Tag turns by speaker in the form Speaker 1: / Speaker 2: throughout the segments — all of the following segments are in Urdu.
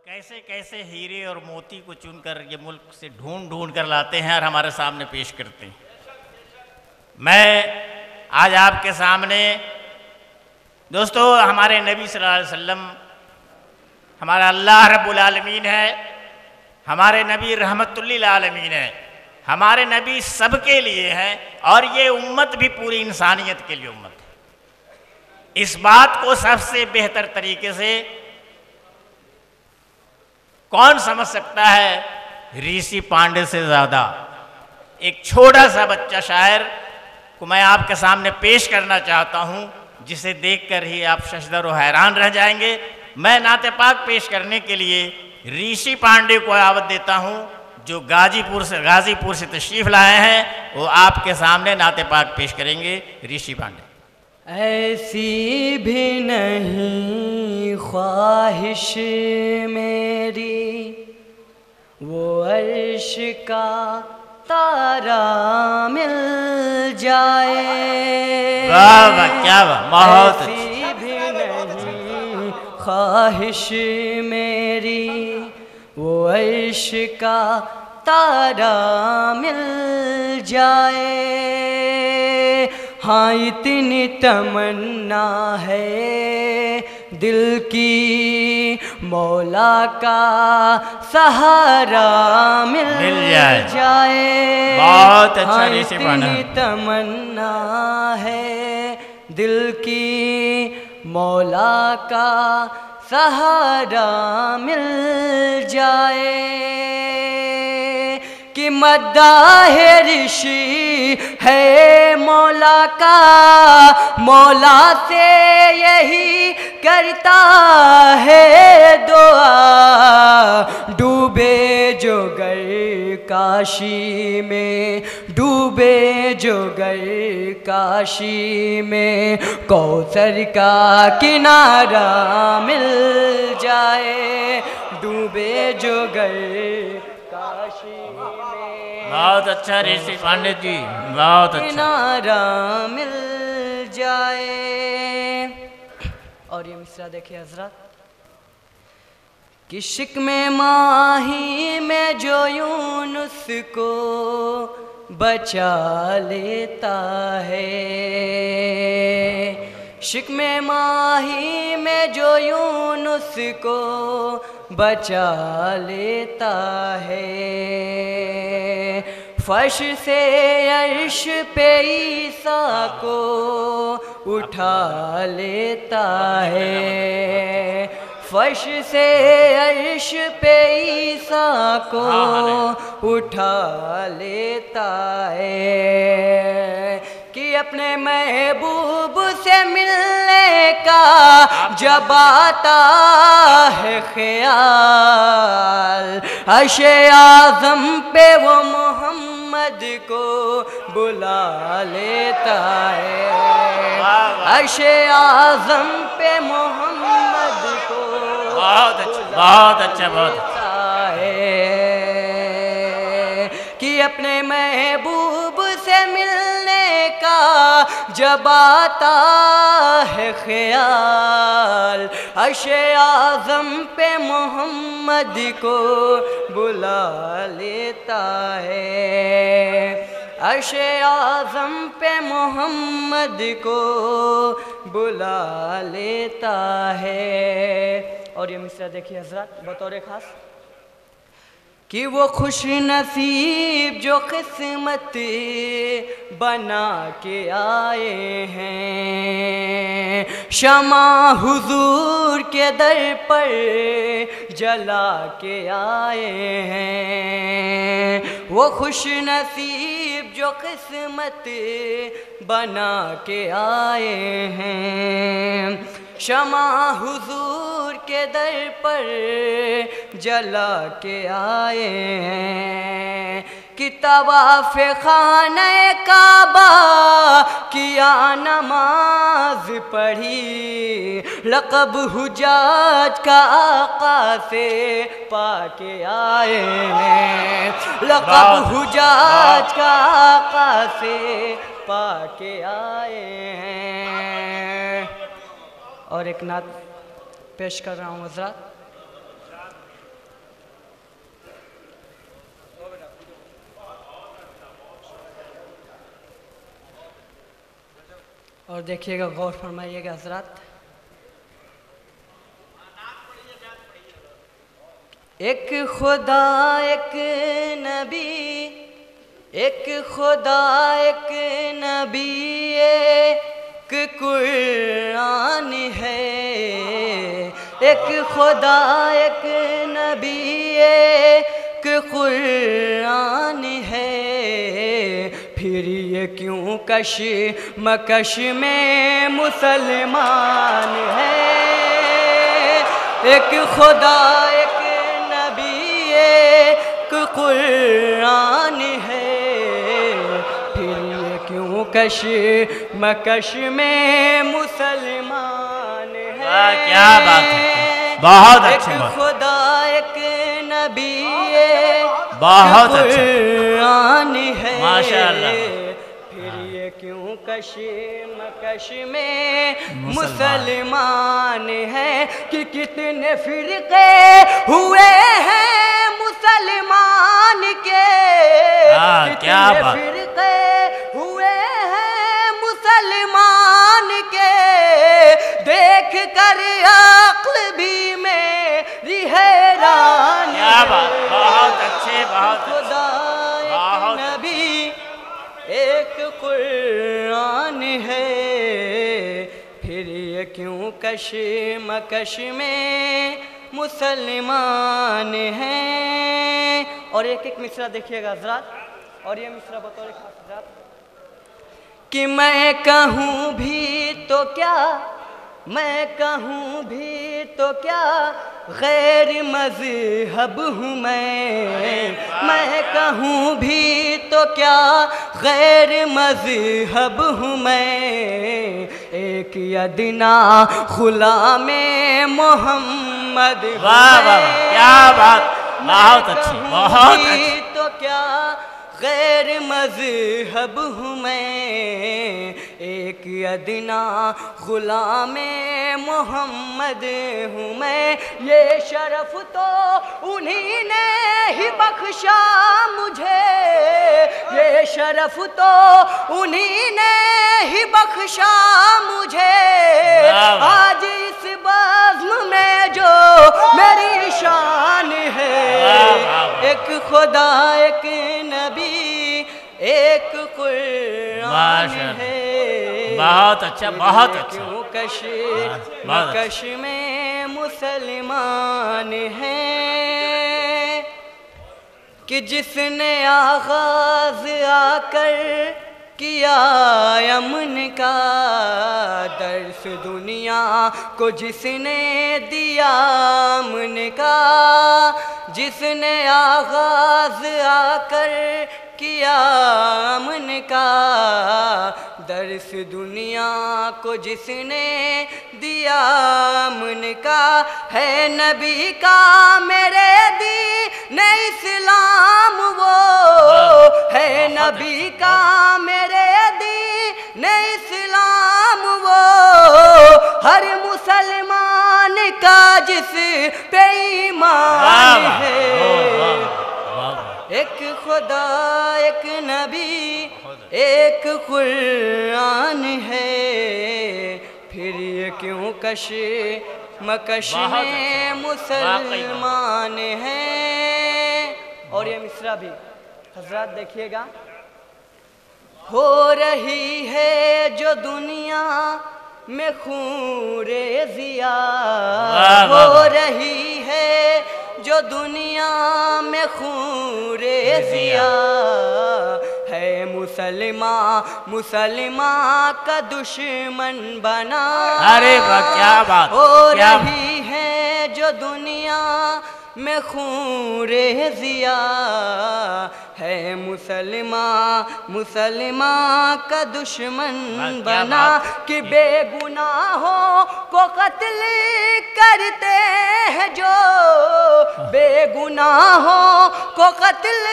Speaker 1: کیسے کیسے ہیرے اور موتی کو چن کر یہ ملک سے ڈھونڈ ڈھونڈ کر لاتے ہیں اور ہمارے سامنے پیش کرتے ہیں۔ میں آج آپ کے سامنے دوستو ہمارے نبی صلی اللہ علیہ وسلم ہمارا اللہ رب العالمین ہے، ہمارے نبی رحمت للعالمین ہے، ہمارے نبی سب کے لیے ہیں اور یہ امت بھی پوری انسانیت کے لیے امت ہے۔ اس بات کو سب سے بہتر طریقے سے کون سمجھ سکتا ہے؟ ریشی پانڈے سے زیادہ۔ ایک چھوٹا سا بچہ شاعر کو میں آپ کے سامنے پیش کرنا چاہتا ہوں، جسے دیکھ کر ہی آپ ششدر و حیران رہ جائیں گے۔ میں نعت پاک پیش کرنے کے لیے ریشی پانڈے کو دعوت دیتا ہوں، جو غازی پور سے تشریف لائے ہیں۔ وہ آپ کے سامنے نعت پاک پیش کریں گے۔ ریشی پانڈے۔
Speaker 2: ایسی بھی نہیں خواہش میری وہ عرش کا تارا مل جائے،
Speaker 1: واہ واہ کیا واہ، بہت
Speaker 2: ایسی بھی نہیں خواہش میری وہ عرش کا تارا مل جائے۔ ہاں اتنی تمنا ہے دل کی مولا کا سہارا مل جائے۔
Speaker 1: بہت اچھا
Speaker 2: ہاں
Speaker 1: ریشی پانڈے۔
Speaker 2: اتنی تمنا ہے دل کی مولا کا سہارا مل جائے، کہ مداح رشی ہے مولا کا، مولا سے یہی کرتا ہے دعا۔ ڈوبے جو گر کاشی میں، ڈوبے جو گر کاشی میں، کوثر کا کنارہ مل جائے۔ ڈوبے جو گر کاشی میں،
Speaker 1: بہت اچھا ریشی پانڈے جی، بہت اچھا۔
Speaker 2: کنارہ مل جائے۔ اور یہ مصرع دیکھیں حضرات، کہ شکم ماہی میں جو یونس کو بچا لیتا ہے، شکم ماہی میں جو یونس کو بچا لیتا ہے، فرش سے عرش پہ عیسیٰ کو اٹھا لیتا ہے، فرش سے عرش پہ عیسیٰ کو اٹھا لیتا ہے، کہ اپنے محبوب سے ملنے کا جب آتا ہے خیال، عرش اعظم پہ وہ محمد کو بلا لیتا ہے، عرش اعظم پہ محمد کو
Speaker 1: بہت اچھا، بہت اچھا، بہت
Speaker 2: لیتا ہے، کہ اپنے محبوب سے ملنے کا جب آتا ہے خیال، عرش اعظم پہ محمد کو بلا لیتا ہے، عرش اعظم پہ محمد کو بلا لیتا ہے۔ اور یہ مصرع دیکھیے حضرات بطور خاص، کہ وہ خوش نصیب جو قسمت بنا کے آئے ہیں، شمع حضور کے در پر جلا کے آئے ہیں، وہ خوش نصیب جو قسمت بنا کے آئے ہیں، شمع حضور کے در پر جلا کے آئے ہیں، کہ طواف خانہ کعبہ کیا نماز پڑھی، لقب حجاج کا آقا سے پا کے آئے ہیں، لقب حجاج کا آقا سے پا کے آئے ہیں۔ اور ایک نعت پیش کر رہا ہوں حضرات، اور دیکھیے گا، غور فرمائیے گا حضرات. ایک خدا ایک نبی، ایک خدا ایک نبی، ایک قرآن ہے. ایک خدا ایک نبی، ایک قرآن ہے. پھر یہ کیوں کشمکش میں مسلمان ہے. ایک خدا ایک نبی، ایک قرآن ہے. پھر یہ کیوں کشمکش میں مسلمان ہے.
Speaker 1: کیا بات ہے، بہت اچھی
Speaker 2: ایک
Speaker 1: بات.
Speaker 2: خدا ایک نبی،
Speaker 1: بہت اچھا،
Speaker 2: قرآن ہے.
Speaker 1: ماشاءاللہ.
Speaker 2: پھر یہ کیوں کشمکش میں مسلمان ہے. کہ کتنے فرقے ہوئے ہیں مسلمان کے.
Speaker 1: کیا
Speaker 2: کتنے
Speaker 1: بات.
Speaker 2: فرقے ہوئے ہیں مسلمان کے. دیکھ کر عقل بھی میری حیران.
Speaker 1: کیا بات، بہت اچھے، بہت اچھے.
Speaker 2: خدا ایک نبی، ایک قرآن ہے. پھر یہ کیوں کشمکش میں مسلمان ہیں. اور ایک ایک مصرع دیکھیے گا حضرات. اور یہ مصرع بطور خاص حضرات، کہ میں کہوں بھی تو کیا، میں کہوں بھی تو کیا، غیر مذہب ہوں میں. میں کہوں بھی تو کیا، غیر مذہب ہوں میں. ایک ادنا غلام محمد ہوں
Speaker 1: واہ واہ،
Speaker 2: میں.
Speaker 1: کیا بات، بہت اچھی، بہت اچھی.
Speaker 2: تو کیا، غیر مذہب ہوں میں. ایک ادنا غلام محمد ہوں میں. یہ شرف تو انہی نے ہی بخشا مجھے. یہ شرف تو انہی نے ہی بخشا مجھے. آج اس بزم میں جو میری شان ہے. ایک خدا ایک نبی، ایک قرآن ہے.
Speaker 1: بہت اچھا، بہت اچھا.
Speaker 2: کیوں کشمکش میں مسلمان ہیں. کہ جس نے آغاز آ کر کیا امن کا، درس دنیا کو جس نے دیا امن کا. جس نے آغاز آ کر کیا امن کا، درس دنیا کو جس نے دیا امن کا. ہے نبی کا میرے دین اسلام وہ، ہے نبی کا میرے دین اسلام وہ. ہر مسلمان کا جس پہ ایمان ہے. ایک خدا ایک نبی، ایک قرآن ہے. پھر یہ کیوں کشمکش میں مسلمان ہیں. اور یہ مصرع بھی حضرات دیکھیے گا. ہو رہی ہے جو دنیا میں خون ریزیا، ہو رہی ہے جو دنیا میں خون ریزیا. ہے مسلمان کا دشمن بنا.
Speaker 1: ارے واہ، کیا بات.
Speaker 2: ہو رہی ہے جو دنیا میں خون ریزیا. ہے مسلمان کا دشمن بنا. کہ بے گناہوں کو قتل کرتے ہیں جو، بے گناہوں کو قتل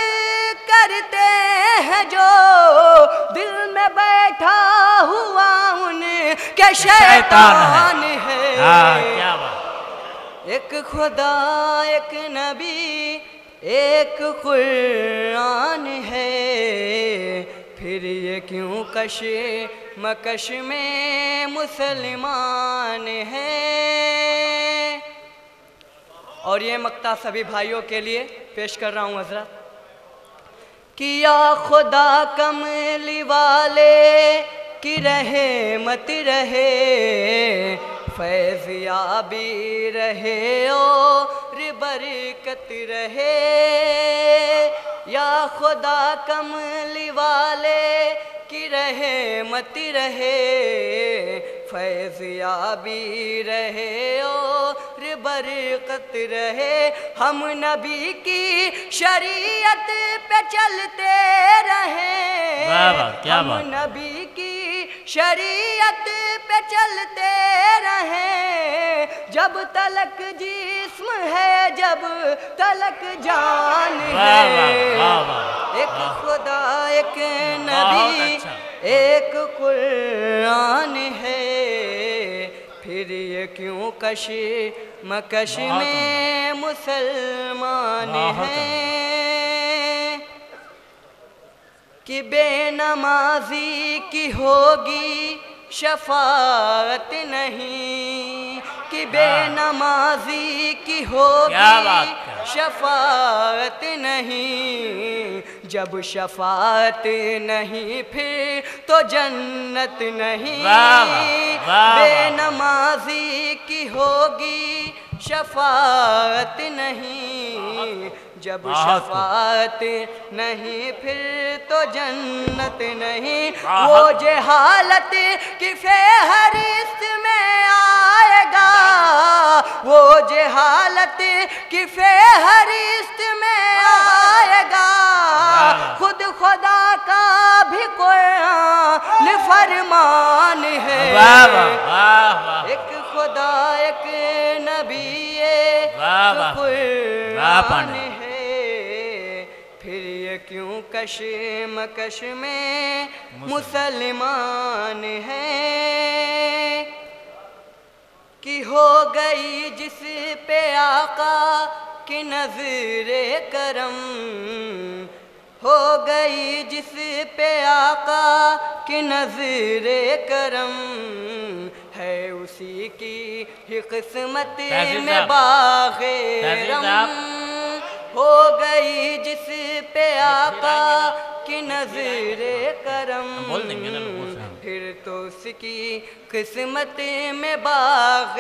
Speaker 2: کرتے ہیں جو. دل میں بیٹھا ہوا ان کے شیطان ہے.
Speaker 1: کیا بات.
Speaker 2: ایک خدا ایک نبی، ایک قرآن ہے. پھر پھر یہ کیوں کش مکش میں مسلمان ہیں. اور یہ مقطع سبھی بھائیوں کے لیے پیش کر رہا ہوں حضرت. کیا خدا کملی والے کی رحمت رہے, فیض یابی رہے اور برکت رہے. یا خدا کملی والے کی رحمت رہے, فیض یابی رہے اور برکت رہے. ہم نبی کی شریعت پہ چلتے رہیں, ہم نبی کی شریعت پہ چلتے رہیں. جب تلک جسم ہے جب تلک جان ہے. ایک خدا ایک نبی ایک قرآن ہے, پھر یہ کیوں کش مکش میں مسلمان ہیں. کہ بے نمازی کی ہوگی شفاعت نہیں, کہ بے نمازی کی ہوگی شفاعت نہیں. جب شفاعت نہیں پھر تو جنت نہیں. بے نمازی کی ہوگی شفاعت نہیں, جب شفاعت نہیں پھر تو جنت نہیں. وہ جہالت کی فہرست میں آئے گا, وہ جہالت کی فہرست میں آئے گا. خود خدا کا بھی قرآن فرمان ہے. ایک خدا ایک نبی ایک قرآن ہے, پھر یہ کیوں کش مکش میں مسلمان ہیں. کہ ہو گئی جس پہ آقا کی نظر کرم, ہو گئی جس پہ آقا کی نظر کرم, ہے اسی کی ہی قسمت میں باغ رم. ہو گئی جس پہ آقا کی نظر کرم, پھر تو اس کی قسمت میں باغ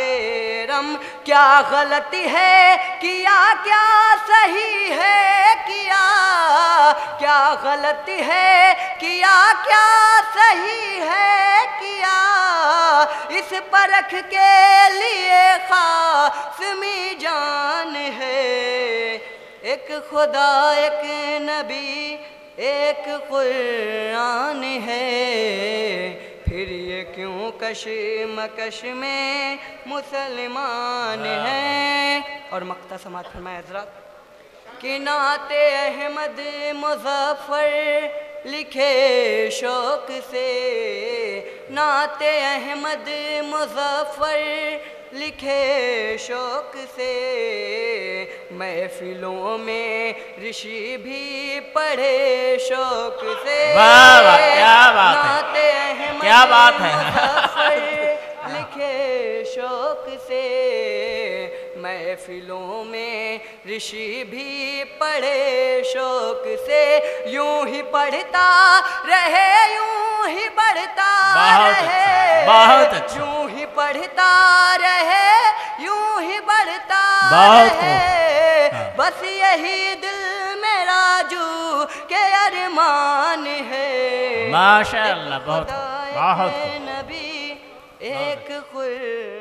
Speaker 2: رم. کیا غلطی ہے کیا کیا صحیح ہے کیا, کیا غلطی ہے کیا کیا صحیح ہے کیا. اس پرکھ کے لیے خاص میزان ہے. ایک خدا ایک نبی ایک قرآن ہے, پھر یہ کیوں کش مکش میں مسلمان ہیں. اور مقطع سماعت فرمائے حضرات. کہ نعت احمد مظفر لکھے شوق سے, نعت احمد مظفر لکھے شوق سے. محفلوں میں رشی بھی پڑھے شوق سے. نعت احمد مظفر لکھے شوق سے, محفلوں میں رشی بھی پڑھے شوق سے. یوں ہی پڑھتا رہے یوں ہی بڑھتا رہے, یوں ہی پڑھتا رہے یوں ہی بڑھتا رہے. بس یہی دل میرا جو کہ ارمان ہے.
Speaker 1: ماشاءاللہ, بہت
Speaker 2: نبی ایک قرآن